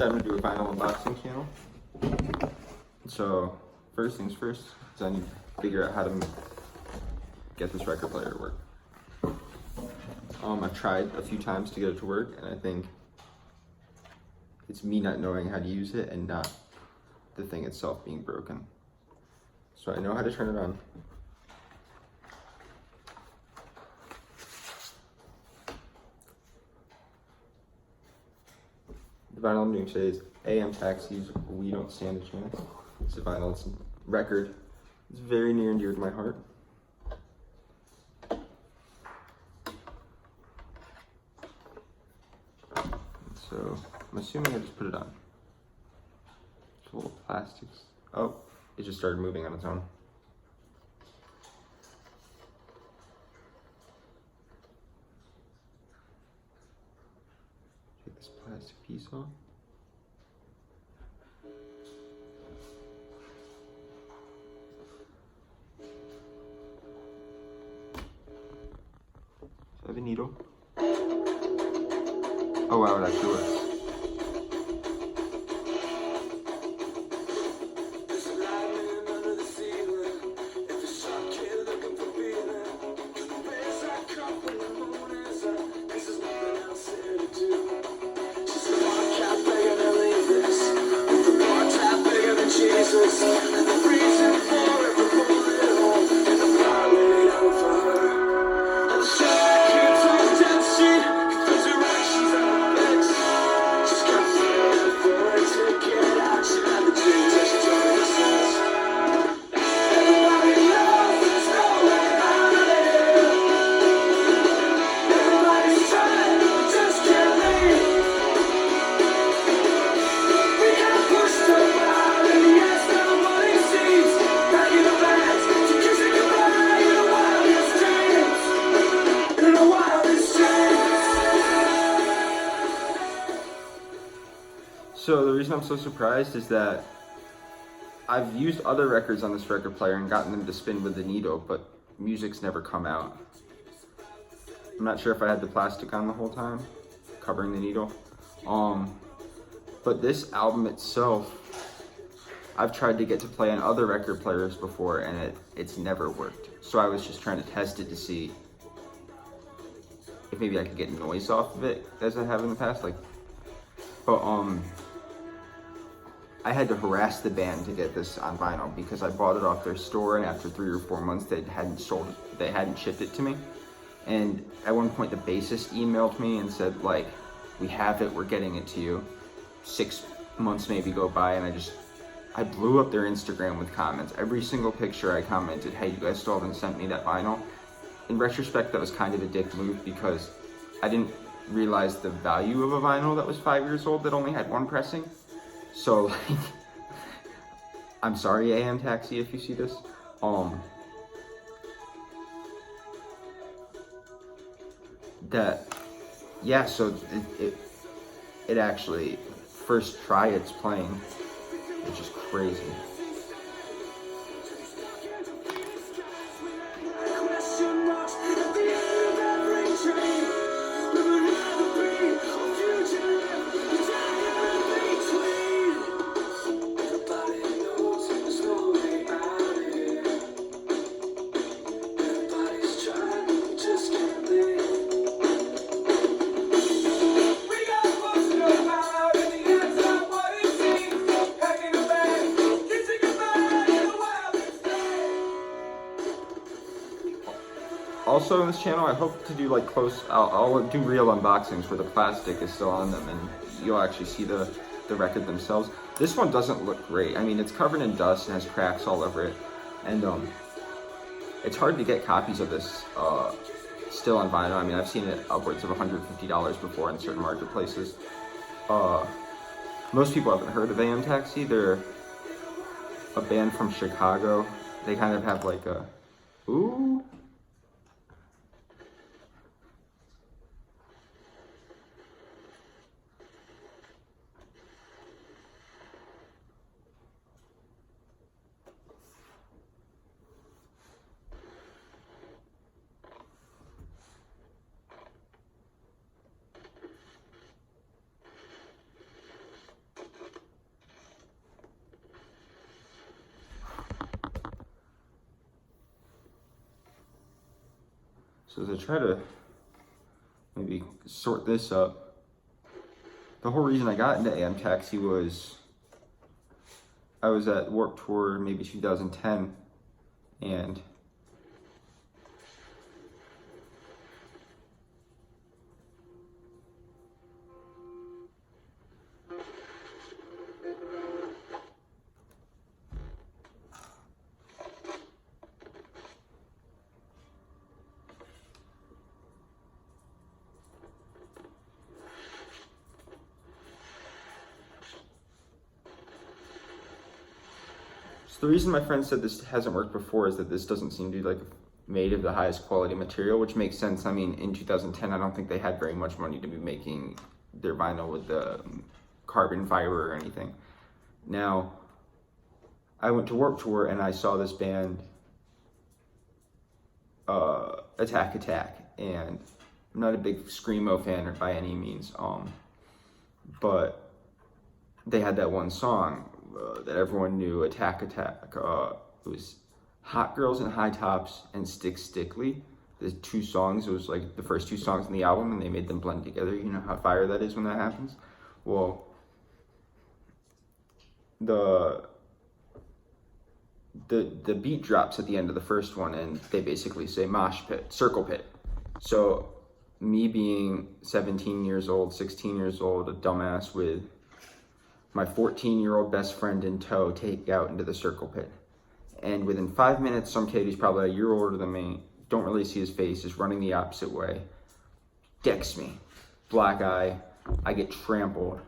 Time to do a vinyl unboxing channel. So first things first is I need to figure out how to get this record player to work. I've tried a few times to get it to work, and I think it's me not knowing how to use it and not the thing itself being broken. So I know how to turn it on. The vinyl I'm doing today is AM Taxi's We Don't Stand a Chance. It's a vinyl, it's a record. It's very near and dear to my heart. So I'm assuming I just put it on. It's a little plastics. Oh, it just started moving on its own. Take this plastic piece off. So I have a needle. Oh wow, it actually works. So the reason I'm so surprised is that I've used other records on this record player and gotten them to spin with the needle, but music's never come out. I'm not sure if I had the plastic on the whole time, covering the needle. But this album itself, I've tried to get to play on other record players before, and it's never worked. So I was just trying to test it to see if maybe I could get noise off of it, as I have in the past. But I had to harass the band to get this on vinyl because I bought it off their store, and after 3 or 4 months they hadn't shipped it to me. And at one point the bassist emailed me and said, like, we have it, we're getting it to you. 6 months maybe go by, and I blew up their Instagram with comments. Every single picture I commented, hey, you guys still haven't sent me that vinyl. In retrospect, that was kind of a dick move because I didn't realize the value of a vinyl that was 5 years old that only had one pressing. So, like, I'm sorry, AM Taxi, if you see this. So it actually, first try it's playing, which is crazy. Also on this channel, I hope to do like I'll do real unboxings where the plastic is still on them and you'll actually see the record themselves. This one doesn't look great. I mean, it's covered in dust and has cracks all over it. And it's hard to get copies of this still on vinyl. I mean, I've seen it upwards of $150 before in certain marketplaces. Most people haven't heard of AM Taxi. They're a band from Chicago. They kind of have like a, ooh. So as I try to maybe sort this up, the whole reason I got into AM Taxi was I was at Warped Tour maybe 2010, and the reason my friend said this hasn't worked before is that this doesn't seem to be like made of the highest quality material, which makes sense. I mean, in 2010, I don't think they had very much money to be making their vinyl with the carbon fiber or anything. Now, I went to Warped Tour and I saw this band, Attack Attack, and I'm not a big Screamo fan by any means, but they had that one song that everyone knew, Attack Attack. It was Hot Girls in High Tops and Stick Stickly. The two songs, it was like the first two songs in the album, and they made them blend together. You know how fire that is when that happens? Well, the beat drops at the end of the first one, and they basically say mosh pit, circle pit. So me being 17 years old, 16 years old, a dumbass with my 14-year-old best friend in tow, take out into the circle pit. And within 5 minutes, some kid who's probably a year older than me, don't really see his face, is running the opposite way, decks me, black eye, I get trampled.